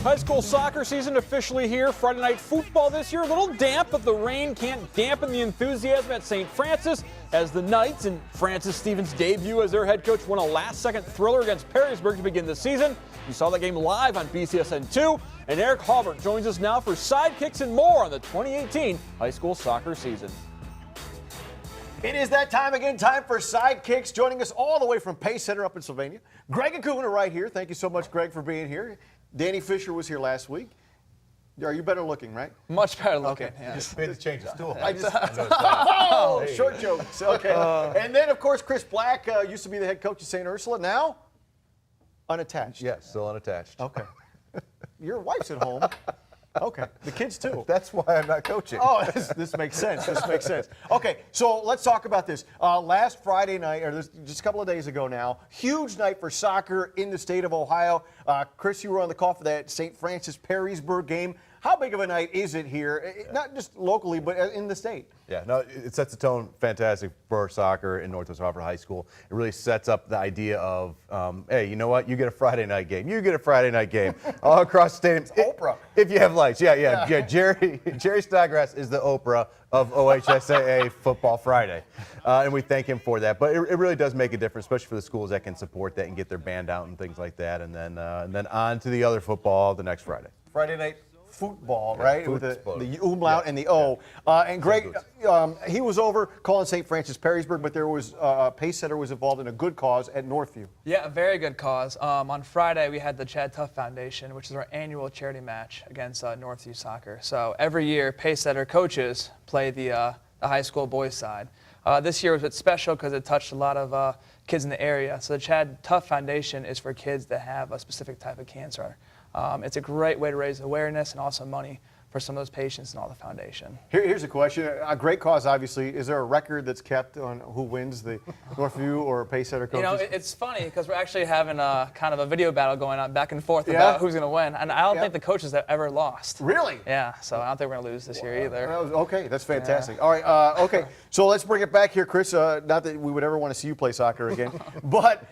High school soccer season officially here. Friday night football this year, a little damp, but the rain can't dampen the enthusiasm at St. Francis as the Knights, in Francis Stevens' debut as their head coach, won a last-second thriller against Perrysburg to begin the season. You saw that game live on BCSN 2, and Eric Halbert joins us now for Sidekicks and more on the 2018 high school soccer season. It is that time again, time for Sidekicks. Joining us all the way from Pace Center up in Sylvania, Greg Acuna right here. Thank you so much, Greg, for being here. Danny Fisher was here last week. Are you better looking, right? Much better looking. Okay. Yeah. Just made the change of stool. Oh, short jokes. Okay. And then, of course, Chris Black used to be the head coach of St. Ursula. Now, unattached. Yes, still unattached. Okay. Your wife's at home. Okay. The kids, too. That's why I'm not coaching. Oh, this makes sense. This makes sense. Okay, so let's talk about this. Last Friday night, or just a couple of days ago now, huge night for soccer in the state of Ohio. Chris, you were on the call for that St. Francis Perrysburg game. How big of a night is it here, not just locally, but in the state? Yeah, no, it sets the tone fantastic for soccer in Northwest Hartford High School. It really sets up the idea of, hey, you know what? You get a Friday night game. You get a Friday night game all across the stadium. Oprah. If you have lights. Yeah. Jerry Snodgrass is the Oprah of OHSAA Football Friday. And we thank him for that. But it really does make a difference, especially for the schools that can support that and get their band out and things like that. And then on to the other football the next Friday. Friday night football, right? With the umlaut and the O. Yeah. And Greg, he was over calling St. Francis Perrysburg, but there was Pace Center was involved in a good cause at Northview. Yeah, a very good cause. On Friday, we had the Chad Tuff Foundation, which is our annual charity match against Northview Soccer. So every year, Pace Center coaches play the high school boys side. This year was a bit special because it touched a lot of kids in the area. So the Chad Tuff Foundation is for kids that have a specific type of cancer. It's a great way to raise awareness and also money for some of those patients and all the foundation. Here's a question. A great cause, obviously. Is there a record that's kept on who wins the Northview or Pace Center coaches? You know, it's funny because we're actually having a kind of a video battle going on back and forth about who's going to win. And I don't think the coaches have ever lost. Really? Yeah, so I don't think we're going to lose this year either. Okay, that's fantastic. All right, okay, so let's bring it back here, Chris. Not that we would ever want to see you play soccer again, but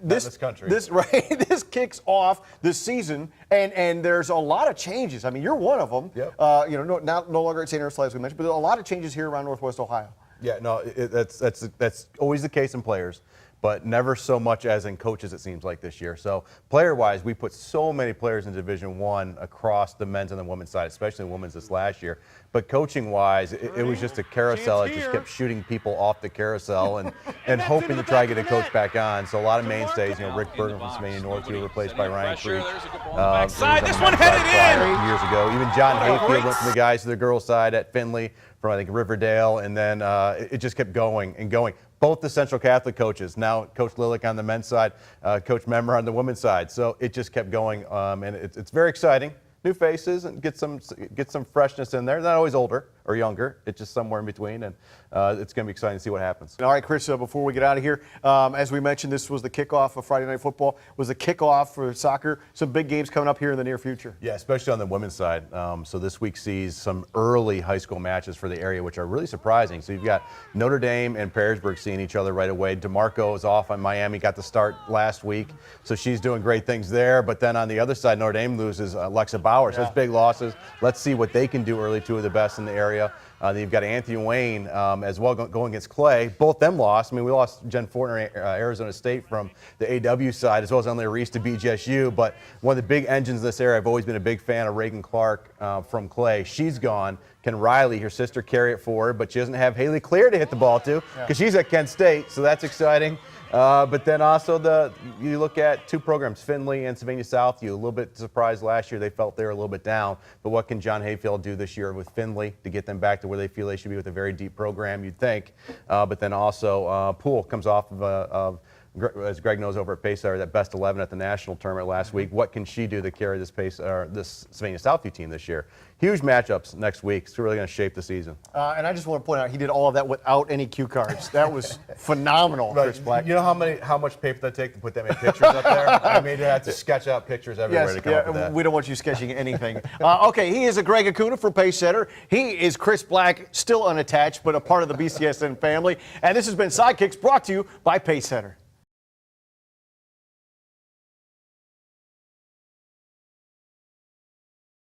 this country. This kicks off this season, and there's a lot of changes. I mean, you're one of them. Yep. You know, no longer at St. Ursula, as we mentioned, but there are a lot of changes here around Northwest Ohio. Yeah, no, that's always the case in players, but never so much as in coaches, it seems like this year. So player-wise, we put so many players in Division I across the men's and the women's side, especially the women's this last year. But coaching-wise, it was just a carousel. It just kept shooting people off the carousel and hoping to try to get a coach back on. So a lot of mainstays, you know, Rick Bergen from Sylvania Northview replaced by Ryan Creek. This one headed in! Years ago. Even John Hayfield went from the guys to the girls' side at Findlay from, I think, Riverdale. And then it just kept going and going. Both the Central Catholic coaches, now Coach Lilick on the men's side, Coach Memmer on the women's side. So it just kept going, and it's very exciting. New faces and get some freshness in there. Not always older or younger. It's just somewhere in between, and it's going to be exciting to see what happens. All right, Chris, before we get out of here, as we mentioned, this was the kickoff of Friday Night Football, was the kickoff for soccer. Some big games coming up here in the near future. Yeah, especially on the women's side. So this week sees some early high school matches for the area, which are really surprising. So you've got Notre Dame and Perrysburg seeing each other right away. DeMarco is off on Miami, got the start last week, so she's doing great things there. But then on the other side, Notre Dame loses Alexa Bauer, so it's big losses. Let's see what they can do early, two of the best in the area. Then you've got Anthony Wayne as well going against Clay. Both them lost. I mean, we lost Jen Fortner, Arizona State from the AW side, as well as Emily Reese to BGSU. But one of the big engines in this area, I've always been a big fan of Reagan Clark from Clay. She's gone. Can Riley, her sister, carry it for her? But she doesn't have Haley Clear to hit the ball to because she's at Kent State, so that's exciting. But then also you look at two programs, Findlay and Sylvania Southview. A little bit surprised last year. They felt they were a little bit down. But what can John Hayfield do this year with Findlay to get them back to where they feel they should be with a very deep program, you'd think. But then also Poole comes off of as Greg knows over at Pace Center, that best 11 at the national tournament last week. What can she do to carry this Sylvania Southview team this year? Huge matchups next week. It's really going to shape the season. And I just want to point out, he did all of that without any cue cards. That was phenomenal, Chris Black. You know how much paper that take to put that many pictures up there? I mean, you have to sketch out pictures everywhere to come up with that. We don't want you sketching anything. Okay, he is a Greg Acuna from Pace Center. He is Chris Black, still unattached, but a part of the BCSN family. And this has been Sidekicks, brought to you by Pace Center.